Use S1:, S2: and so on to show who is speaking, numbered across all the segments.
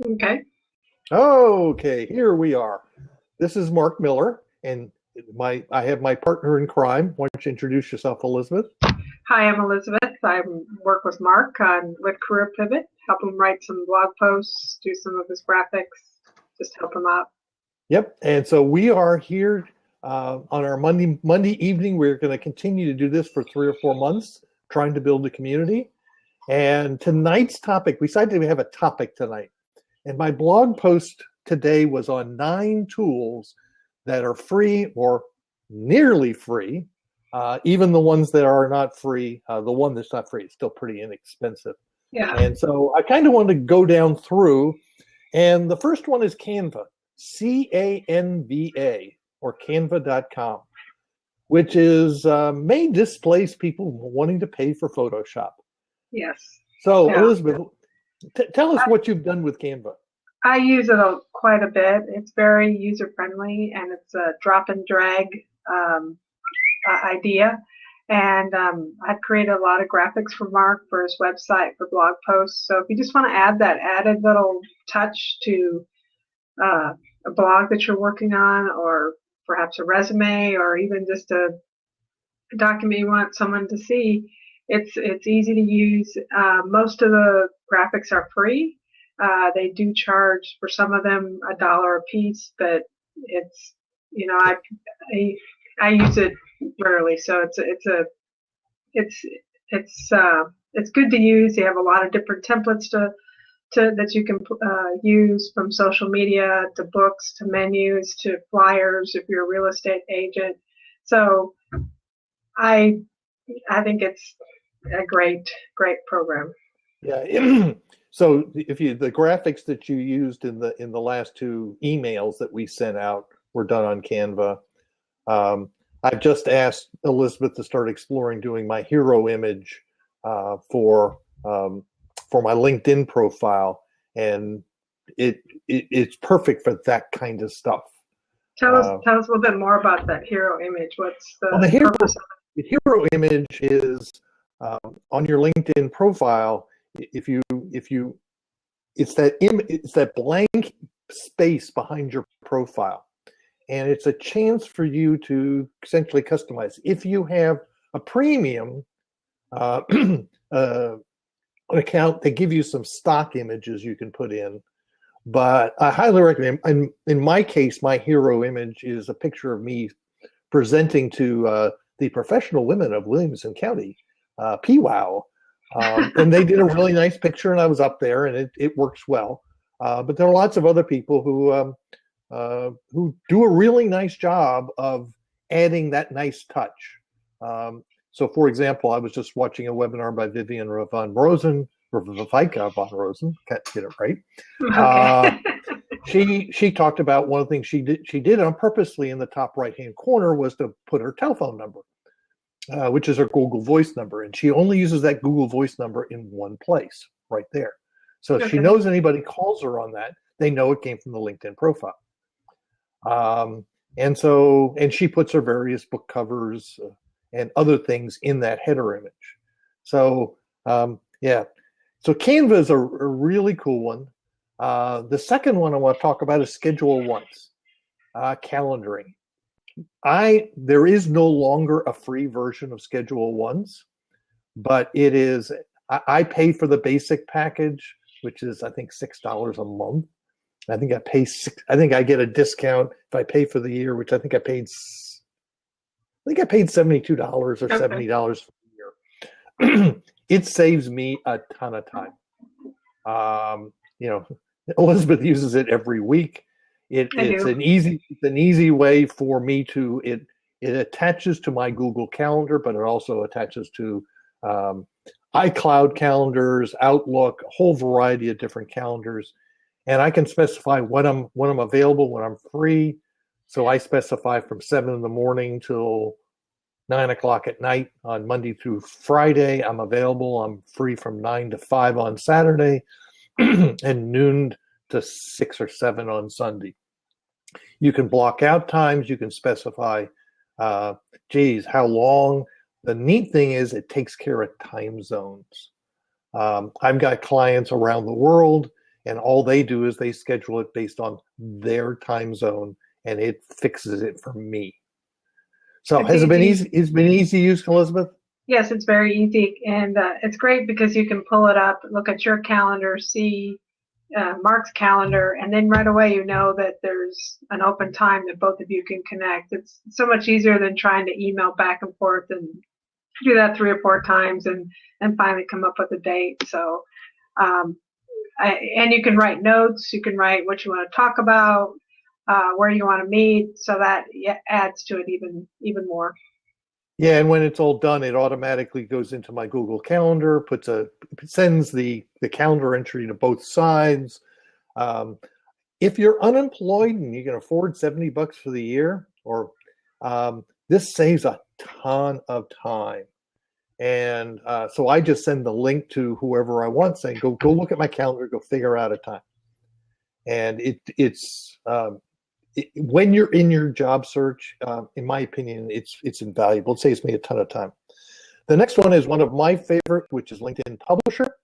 S1: Okay.
S2: Okay, here we are. This is Mark Miller, and I have my partner in crime. Why don't you introduce yourself, Elizabeth?
S1: Hi, I'm Elizabeth. I work with Mark on with Career Pivot, help him write some blog posts, do some of his graphics, just help him out.
S2: Yep. And so we are here on our Monday evening. We're going to continue to do this for 3 or 4 months, trying to build a community. And tonight's topic, we decided we have a topic tonight. And my blog post today was on 9 tools that are free or nearly free. Even the ones that are not free, the one that's not free is still pretty inexpensive.
S1: Yeah.
S2: And so I kind of wanted to go down through. And the first one is Canva, Canva, or canva.com, which is may displace people wanting to pay for Photoshop.
S1: Yes.
S2: So,
S1: Yeah.
S2: Elizabeth, tell us what you've done with Canva.
S1: I use it quite a bit. It's very user friendly, and it's a drop and drag idea. And I've created a lot of graphics for Mark for his website for blog posts. So if you just want to add that added little touch to a blog that you're working on, or perhaps a resume, or even just a document you want someone to see, it's easy to use. Most of the graphics are free. They do charge for some of them $1 a piece, but it's I use it rarely, so it's it's good to use. They have a lot of different templates that you can use, from social media to books to menus to flyers if you're a real estate agent. So I think it's a great program.
S2: Yeah. So the graphics that you used in the last 2 emails that we sent out were done on Canva. I've just asked Elizabeth to start exploring doing my hero image for my LinkedIn profile, and it's perfect for that kind of stuff.
S1: Tell us a little bit more about that hero image. What's the purpose of
S2: it? The hero image is on your LinkedIn profile. If you it's that blank space behind your profile, and it's a chance for you to essentially customize. If you have a premium account, they give you some stock images you can put in, but I highly recommend. In my case, my hero image is a picture of me presenting to the professional women of Williamson County, PWOW. And they did a really nice picture, and I was up there, and it works well. But there are lots of other people who do a really nice job of adding that nice touch. So, for example, I was just watching a webinar by Vivian von Rosen, or Viveka von Rosen, can't get it right.
S1: Okay.
S2: She talked about one of the things she did on purposely in the top right-hand corner was to put her telephone number. Which is her Google Voice number. And she only uses that Google Voice number in one place, right there. So if she knows anybody calls her on that, they know it came from the LinkedIn profile. And she puts her various book covers and other things in that header image. So, yeah. So Canva is a really cool one. The second one I want to talk about is Schedule Once, calendaring. There is no longer a free version of Schedule Once, but it is. I pay for the basic package, which is I think $6 a month. I think I get a discount if I pay for the year, which I think I paid $72 or $70 for the year. It saves me a ton of time. Elizabeth uses it every week. It's an easy way for me to it attaches to my Google Calendar, but it also attaches to iCloud calendars, Outlook, a whole variety of different calendars, and I can specify when I'm available, when I'm free. So I specify from 7 in the morning till 9 o'clock at night on Monday through Friday. I'm available. I'm free from 9 to 5 on Saturday, and noon to 6 or 7 on Sunday. You can block out times. You can specify, how long. The neat thing is it takes care of time zones. I've got clients around the world, and all they do is they schedule it based on their time zone, and it fixes it for me. So has it been easy? It's been easy to use, Elizabeth?
S1: Yes, it's very easy, and it's great because you can pull it up, look at your calendar, see Mark's calendar, and then right away you know that there's an open time that both of you can connect. It's so much easier than trying to email back and forth and do that 3 or 4 times and finally come up with a date. So, and you can write notes, you can write what you want to talk about, where you want to meet, so that adds to it even more.
S2: Yeah, and when it's all done, it automatically goes into my Google Calendar, sends the calendar entry to both sides. If you're unemployed and you can afford $70 for the year, this saves a ton of time. And so I just send the link to whoever I want, saying, go look at my calendar, go figure out a time. And it's when you're in your job search, in my opinion, it's invaluable. It saves me a ton of time. The next one is one of my favorite, which is LinkedIn Publisher.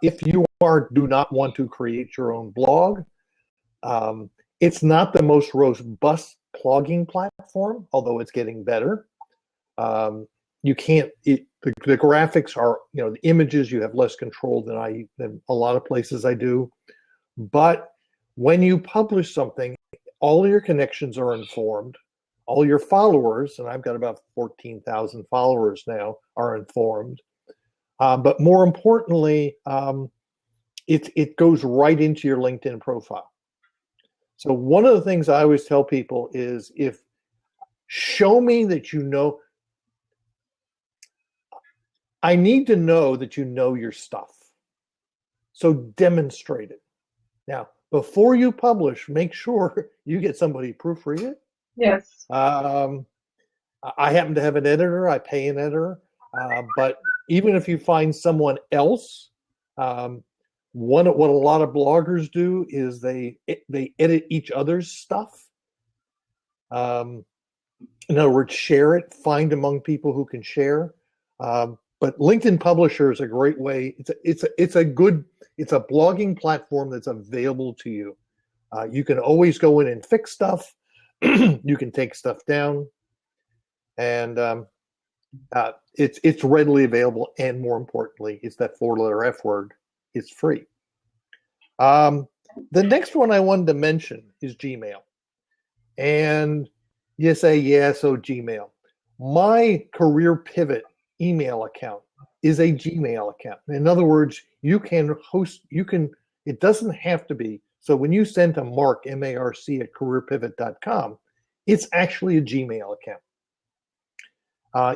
S2: If you do not want to create your own blog, it's not the most robust blogging platform, although it's getting better. You can't. The graphics are, the images, you have less control than a lot of places I do. But when you publish something, all your connections are informed. All your followers, and I've got about 14,000 followers now, are informed. But more importantly, it goes right into your LinkedIn profile. So one of the things I always tell people is, show me that you know. I need to know that you know your stuff. So demonstrate it. Now, before you publish, make sure you get somebody to proofread it.
S1: Yes.
S2: I happen to have an editor. I pay an editor. But even if you find someone else, what a lot of bloggers do is they edit each other's stuff. In other words, share it. Find among people who can share. But LinkedIn Publisher is a great way. It's a blogging platform that's available to you. You can always go in and fix stuff. You can take stuff down, and it's readily available. And more importantly, it's that 4-letter F word. It's free. The next one I wanted to mention is Gmail, and you say, yeah, so Gmail. My Career Pivot email account is a Gmail account. In other words, it doesn't have to be. So when you send to Mark, M-A-R-C, at careerpivot.com, it's actually a Gmail account.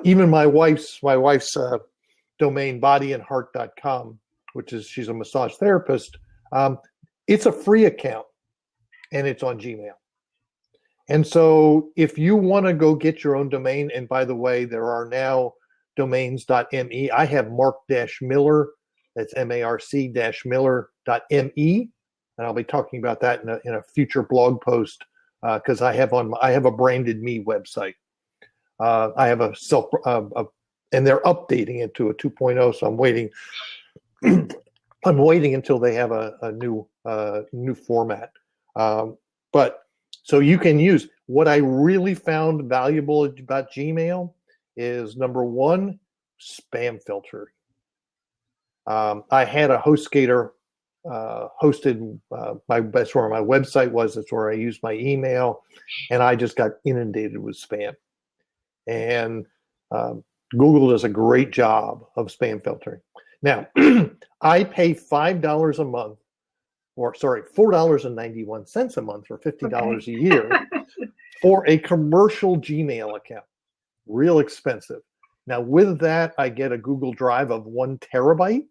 S2: Even my wife's domain, bodyandheart.com, she's a massage therapist, it's a free account, and it's on Gmail. And so if you want to go get your own domain, and by the way, there are now domains.me. I have Mark-Miller, that's MARC-Miller.me, and I'll be talking about that in a future blog post, because I have a branded me website. I have and they're updating it to a 2.0, so I'm waiting. I'm waiting until they have a new format. But so you can use what I really found valuable about Gmail is, number one, spam filter. I had a HostGator hosted. That's where my website was. That's where I used my email, and I just got inundated with spam. And Google does a great job of spam filtering. Now, I pay $5 a month, $4.91 a month, or $50 a year for a commercial Gmail account. Real expensive. Now, with that, I get a Google Drive of 1 terabyte,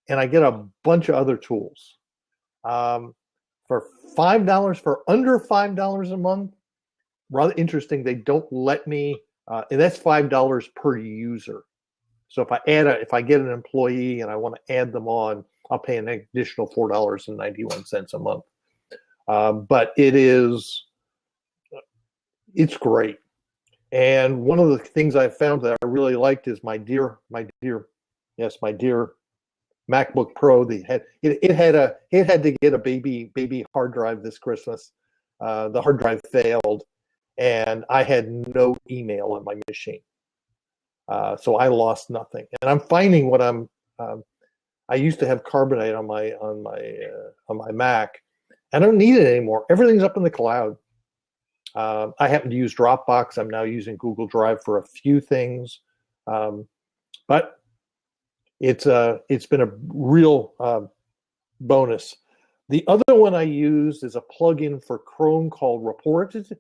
S2: and I get a bunch of other tools. For $5, for under $5 a month, rather interesting, they don't let me, and that's $5 per user. So if I get an employee and I want to add them on, I'll pay an additional $4.91 a month. But it's great. And one of the things I found that I really liked is my dear MacBook Pro. It had to get a baby hard drive this Christmas. The hard drive failed, and I had no email on my machine. So I lost nothing. And I'm finding what I used to have Carbonite on my Mac. I don't need it anymore. Everything's up in the cloud. I happen to use Dropbox. I'm now using Google Drive for a few things, but it's been a real bonus. The other one I used is a plugin for Chrome called Rapportive,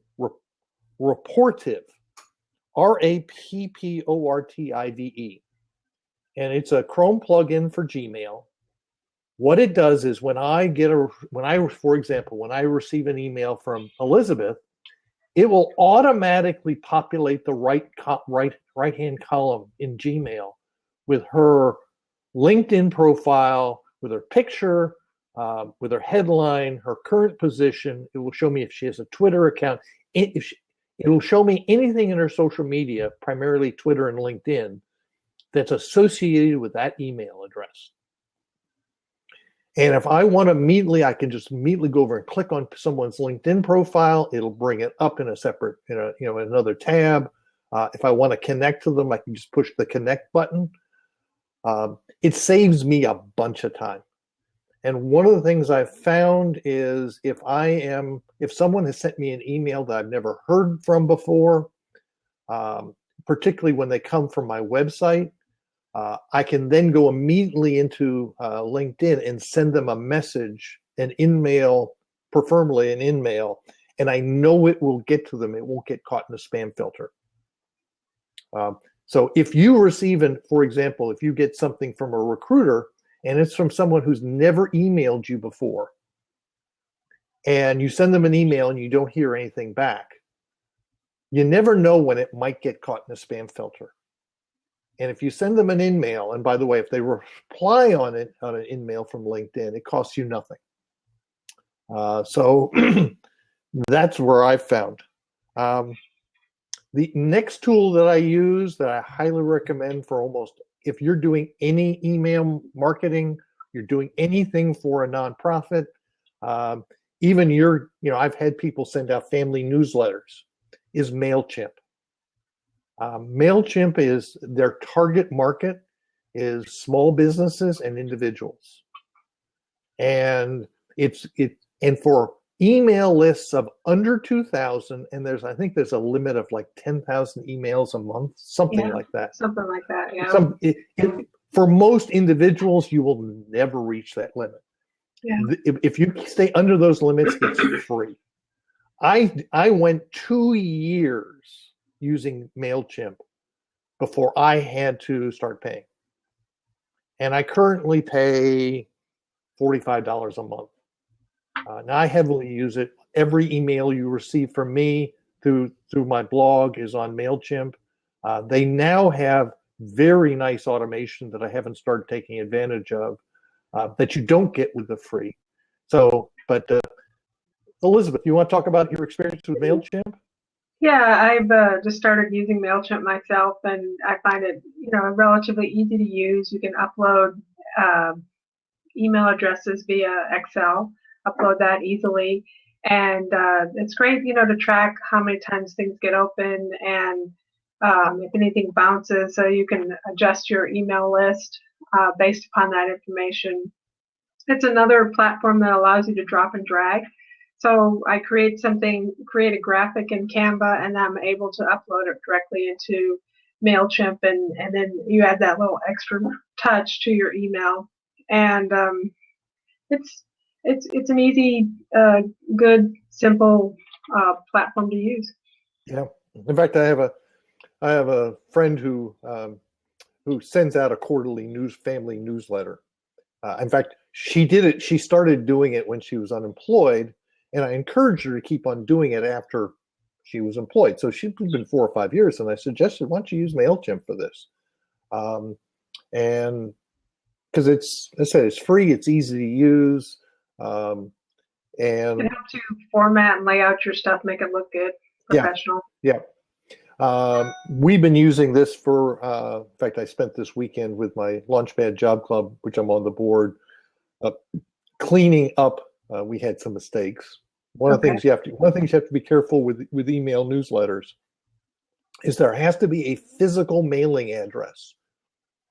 S2: Rapportive, and it's a Chrome plugin for Gmail. What it does is when I receive an email from Elizabeth, it will automatically populate the right-hand column in Gmail with her LinkedIn profile, with her picture, with her headline, her current position. It will show me if she has a Twitter account. It will show me anything in her social media, primarily Twitter and LinkedIn, that's associated with that email address. And if I want to immediately, I can just immediately go over and click on someone's LinkedIn profile. It'll bring it up in a separate, in another tab. If I want to connect to them, I can just push the connect button. It saves me a bunch of time. And one of the things I've found is if someone has sent me an email that I've never heard from before, particularly when they come from my website, I can then go immediately into LinkedIn and send them a message, an in-mail, preferably an in-mail, and I know it will get to them. It won't get caught in the spam filter. So if you receive, for example, if you get something from a recruiter and it's from someone who's never emailed you before, and you send them an email and you don't hear anything back, you never know when it might get caught in a spam filter. And if you send them an in-mail, and by the way, if they reply on an in-mail from LinkedIn, it costs you nothing. So that's where I've found. The next tool that I use that I highly recommend for if you're doing any email marketing, you're doing anything for a nonprofit, even I've had people send out family newsletters, is MailChimp. MailChimp is their target market is small businesses and individuals. And and for email lists of under 2,000, and I think there's a limit of like 10,000 emails a month, something like that.
S1: Something like that, yeah.
S2: For most individuals, you will never reach that limit. Yeah. If you stay under those limits, it's free. I went 2 years using MailChimp before I had to start paying. And I currently pay $45 a month. Now I heavily use it. Every email you receive from me through my blog is on MailChimp. They now have very nice automation that I haven't started taking advantage of that you don't get with the free. So, but Elizabeth, you want to talk about your experience with MailChimp?
S1: Yeah, I've just started using MailChimp myself, and I find it, relatively easy to use. You can upload email addresses via Excel, upload that easily, and it's great, to track how many times things get open and if anything bounces, so you can adjust your email list based upon that information. It's another platform that allows you to drop and drag. So I create a graphic in Canva, and I'm able to upload it directly into MailChimp, and then you add that little extra touch to your email. And it's an easy, good, simple platform to use.
S2: Yeah. In fact, I have a friend who sends out a quarterly family newsletter. In fact, she started doing it when she was unemployed, and I encouraged her to keep on doing it after she was employed. So she's been 4 or 5 years, and I suggested, why don't you use MailChimp for this? And because it's free, it's easy to use, and
S1: it helps you format and lay out your stuff, make it look good, professional.
S2: Yeah. We've been using this for, in fact, I spent this weekend with my Launchpad Job Club, which I'm on the board, cleaning up. We had some mistakes. One of the things you have to be careful with email newsletters is there has to be a physical mailing address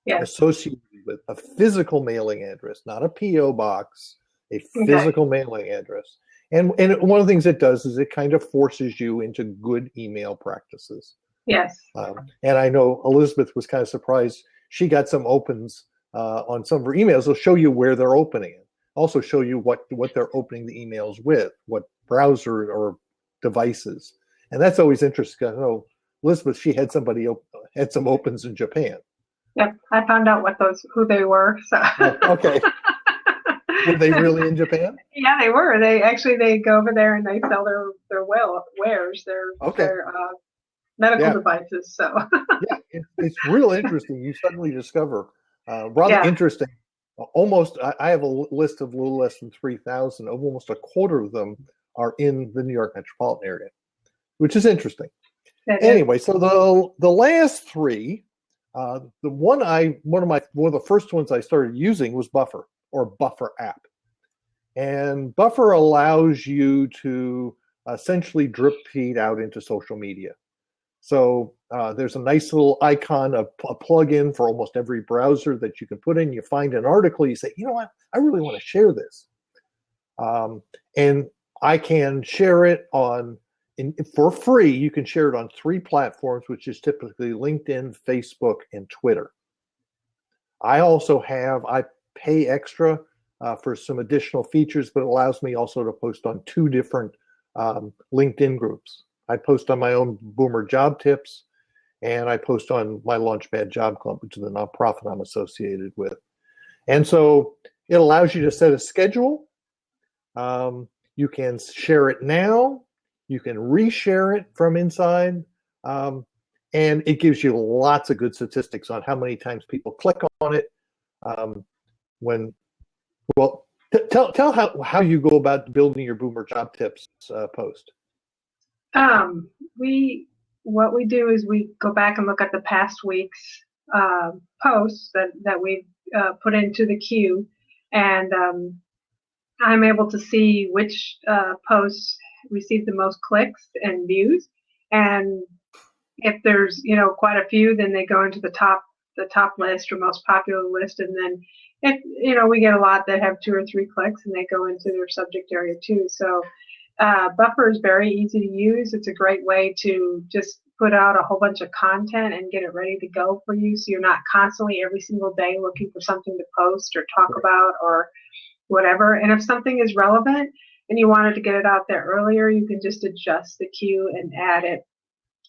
S2: associated with a physical mailing address, not a PO box, a physical mailing address. And one of the things it does is it kind of forces you into good email practices.
S1: Yes.
S2: And I know Elizabeth was kind of surprised. She got some opens on some of her emails. They'll show you where they're opening it. Also show you what they're opening the emails with, what browser or devices. And that's always interesting. I know Elizabeth, she had had some opens in Japan.
S1: Yep, I found out who they were. So.
S2: Okay. Were they really in Japan?
S1: Yeah, they were. They go over there and they sell their wares, their medical devices. So
S2: yeah, it's real interesting. You suddenly discover rather interesting. I have a list of a little less than 3,000. Almost a quarter of them are in the New York metropolitan area, which is interesting. Anyway, so the last three, one of the first ones I started using was Buffer or Buffer app, and Buffer allows you to essentially drip feed out into social media. So there's a nice little icon, a plugin for almost every browser that you can put in. You find an article, you say, you know what, I really want to share this, and I can share it for free. You can share it on 3 platforms, which is typically LinkedIn, Facebook, and Twitter. I pay extra for some additional features, but it allows me also to post on 2 different LinkedIn groups. I post on my own Boomer Job Tips, and I post on my Launchpad Job Club, which is the nonprofit I'm associated with. And so it allows you to set a schedule. You can share it now. You can reshare it from inside. And it gives you lots of good statistics on how many times people click on it. Tell how you go about building your Boomer Job Tips post.
S1: What we do is we go back and look at the past week's posts that we've put into the queue, and I'm able to see which posts receive the most clicks and views, and if there's quite a few, then they go into the top list or most popular list, and then if we get a lot that have 2 or 3 clicks, and they go into their subject area too. So Buffer is very easy to use. It's a great way to just put out a whole bunch of content and get it ready to go for you, so you're not constantly every single day looking for something to post or talk about or whatever. And if something is relevant and you wanted to get it out there earlier, you can just adjust the queue and add it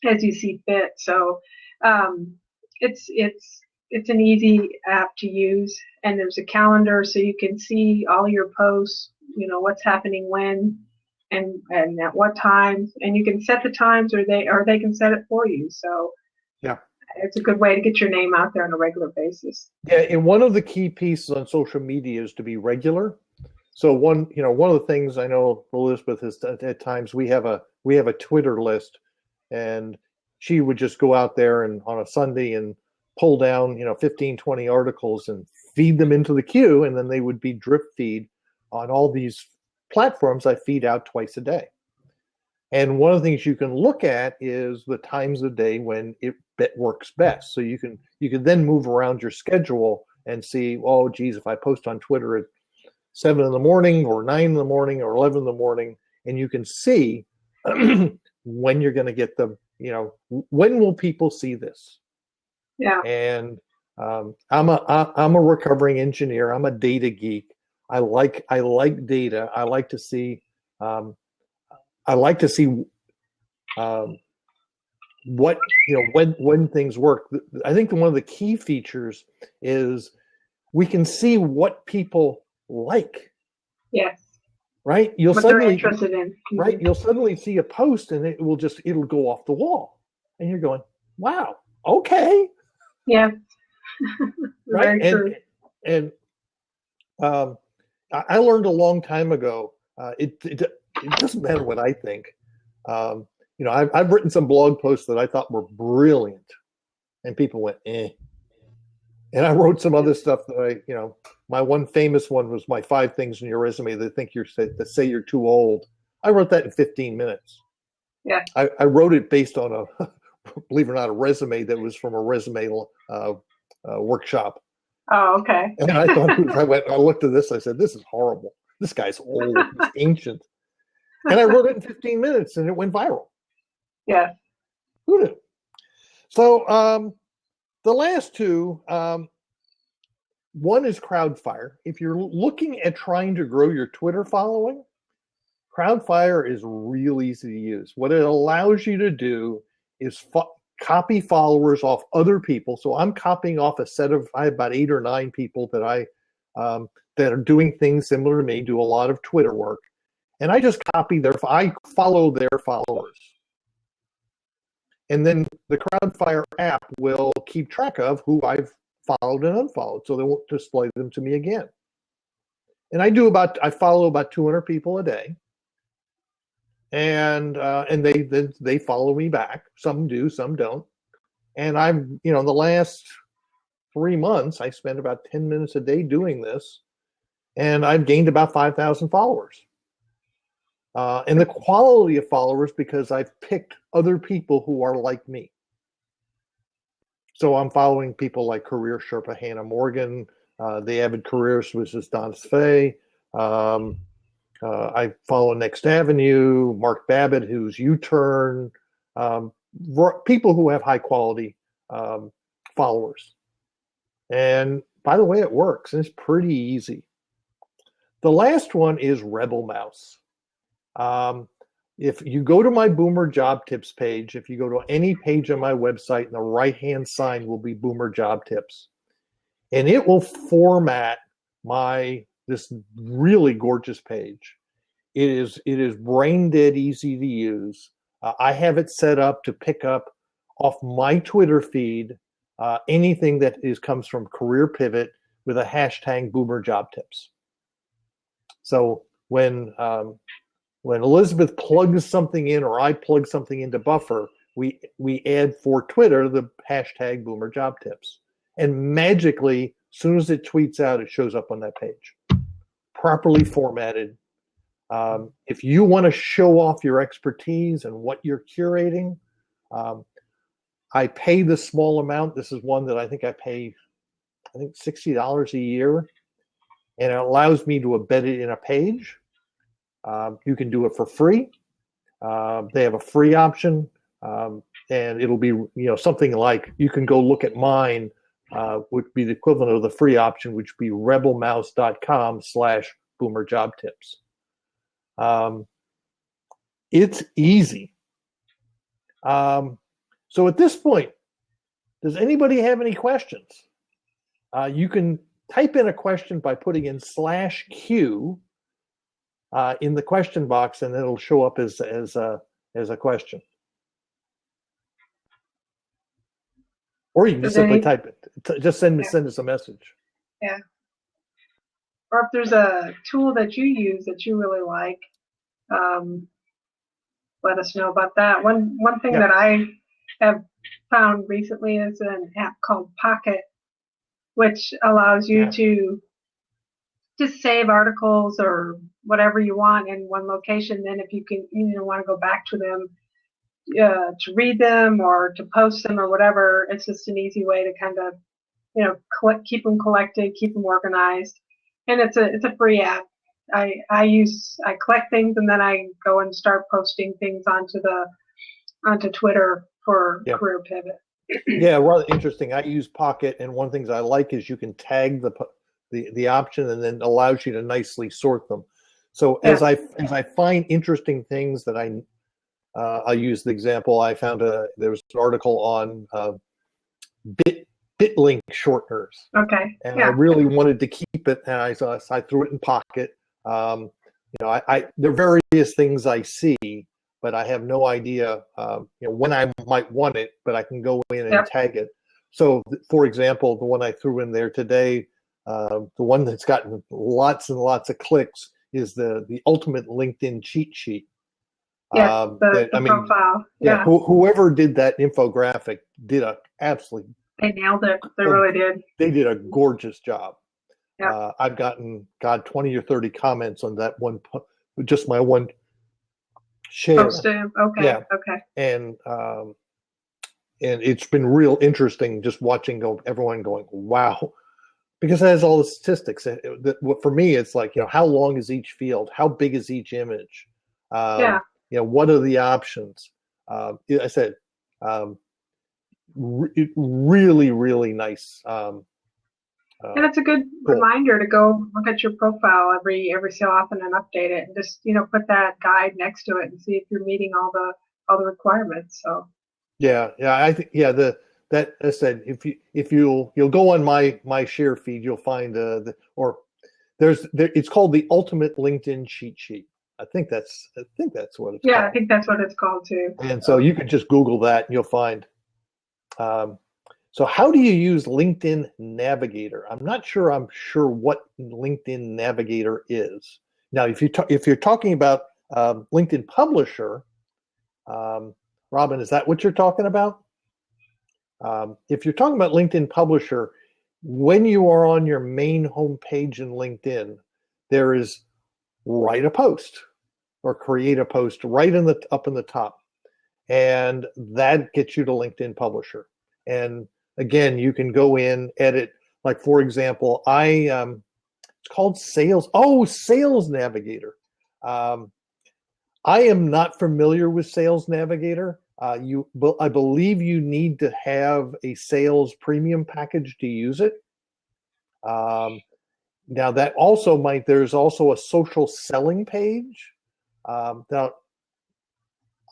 S1: as you see fit. So it's an easy app to use, and there's a calendar so you can see all your posts, what's happening when and at what times, and you can set the times or they can set it for you. So
S2: yeah,
S1: it's a good way to get your name out there on a regular basis.
S2: Yeah, and one of the key pieces on social media is to be regular. So one of the things I know Elizabeth is at times we have a Twitter list, and she would just go out there and on a Sunday and pull down 15, 20 articles and feed them into the queue, and then they would be drip feed on all these platforms I feed out twice a day. And one of the things you can look at is the times of day when it works best. So you can then move around your schedule and see, oh, geez, if I post on Twitter at 7 in the morning or 9 in the morning or 11 in the morning, and you can see when you're going to get them, when will people see this?
S1: Yeah.
S2: And I'm a recovering engineer. I'm a data geek. I like data. I like to see what when things work. I think one of the key features is we can see what people like.
S1: Yes.
S2: Right.
S1: What they're interested in.
S2: Right. You'll suddenly see a post and it'll go off the wall, and you're going, wow, okay.
S1: Yeah.
S2: Right.
S1: Very true.
S2: And I learned a long time ago, it doesn't matter what I think. I've written some blog posts that I thought were brilliant, and people went, eh. And I wrote some other stuff that my one famous one was my 5 things in your resume that say you're too old. I wrote that in 15 minutes.
S1: Yeah.
S2: I wrote it based on believe it or not, a resume that was from a resume workshop.
S1: Oh, okay.
S2: And I thought, I looked at this, I said, this is horrible. This guy's old, he's ancient. And I wrote it in 15 minutes and it went viral.
S1: Yeah.
S2: Who knew? So the last two, one is Crowdfire. If you're looking at trying to grow your Twitter following, Crowdfire is real easy to use. What it allows you to do is copy followers off other people. So I'm copying off I have about 8 or 9 people that that are doing things similar to me, do a lot of Twitter work. And I just I follow their followers. And then the Crowdfire app will keep track of who I've followed and unfollowed, so they won't display them to me again. And I follow about 200 people a day. And they follow me back. Some do, some don't. And I'm, the last 3 months, I spent about 10 minutes a day doing this, and I've gained about 5,000 followers. And the quality of followers, because I've picked other people who are like me. So I'm following people like Career Sherpa Hannah Morgan, the Avid Careerist, which is Don Fay. I follow Next Avenue, Mark Babbitt, who's U-Turn, people who have high quality followers. And by the way, it works. It's pretty easy. The last one is Rebel Mouse. If you go to my Boomer Job Tips page, if you go to any page on my website, and the right-hand sign will be Boomer Job Tips. And it will format this really gorgeous page. It is brain dead easy to use. I have it set up to pick up off my Twitter feed anything that comes from Career Pivot with a hashtag Boomer Job Tips. So when Elizabeth plugs something in or I plug something into Buffer, we add for Twitter the hashtag Boomer Job Tips. And magically, as soon as it tweets out, it shows up on that page. Properly formatted. If you want to show off your expertise and what you're curating, I pay the small amount. This is one that I think $60 a year. And it allows me to embed it in a page. You can do it for free. They have a free option, and it'll be something like, you can go look at mine, would be the equivalent of the free option, which would be rebelmouse.com/boomerjobtips. It's easy. So at this point, does anybody have any questions? You can type in a question by putting in /Q in the question box, and it'll show up as a question. Or you can just simply type it. Just send us a message.
S1: Yeah. Or if there's a tool that you use that you really like, let us know about that. One thing that I have found recently is an app called Pocket, which allows you to just save articles or whatever you want in one location. Then if you want to go back to them to read them or to post them or whatever, it's just an easy way to kind of keep them collected, keep them organized. And it's a free app. I collect things, and then I go and start posting things onto Twitter for Career Pivot.
S2: Yeah, rather interesting. I use Pocket, and one of the things I like is you can tag the option, and then allows you to nicely sort them. So as I find interesting things that I'll use the example. I found there was an article on BitLink shorteners.
S1: Okay.
S2: And I really wanted to keep it, and I threw it in Pocket. There are various things I see, but I have no idea when I might want it, but I can go in and tag it. So, for example, the one I threw in there today, the one that's gotten lots and lots of clicks is the ultimate LinkedIn cheat sheet.
S1: Yes, the profile.
S2: Yeah, whoever did that infographic did a absolutely.
S1: They nailed it. They really did.
S2: They did a gorgeous job.
S1: Yeah.
S2: I've gotten 20 or 30 comments on that one, just my one share.
S1: Posted. Okay.
S2: Yeah.
S1: Okay.
S2: And it's been real interesting just watching everyone going, wow, because it has all the statistics. For me, it's like, how long is each field? How big is each image? What are the options? I said, really, really nice.
S1: And it's a good reminder to go look at your profile every so often and update it, and just put that guide next to it and see if you're meeting all the requirements. So
S2: I think that I said if you'll go on my share feed, you'll find it's called the Ultimate LinkedIn Cheat Sheet. I think that's what it's called.
S1: Yeah, I think that's what it's called too.
S2: And so you can just Google that and you'll find. So how do you use LinkedIn Navigator? I'm not sure what LinkedIn Navigator is. Now, if you're talking about LinkedIn Publisher, Robin, is that what you're talking about? If you're talking about LinkedIn Publisher, when you are on your main homepage in LinkedIn, there is write a post or create a post right up in the top, and that gets you to LinkedIn Publisher. And again, you can go in, edit. Like for example, it's called Sales Navigator. I am not familiar with Sales Navigator. I believe you need to have a sales premium package to use it. Now that also there's also a social selling page. Now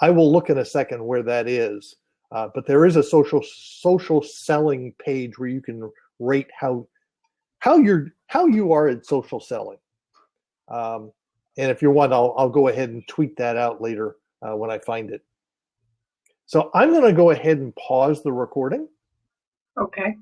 S2: I will look in a second where that is. But there is a social selling page where you can rate how you are at social selling. And if you want, I'll go ahead and tweet that out later when I find it. So I'm going to go ahead and pause the recording.
S1: Okay.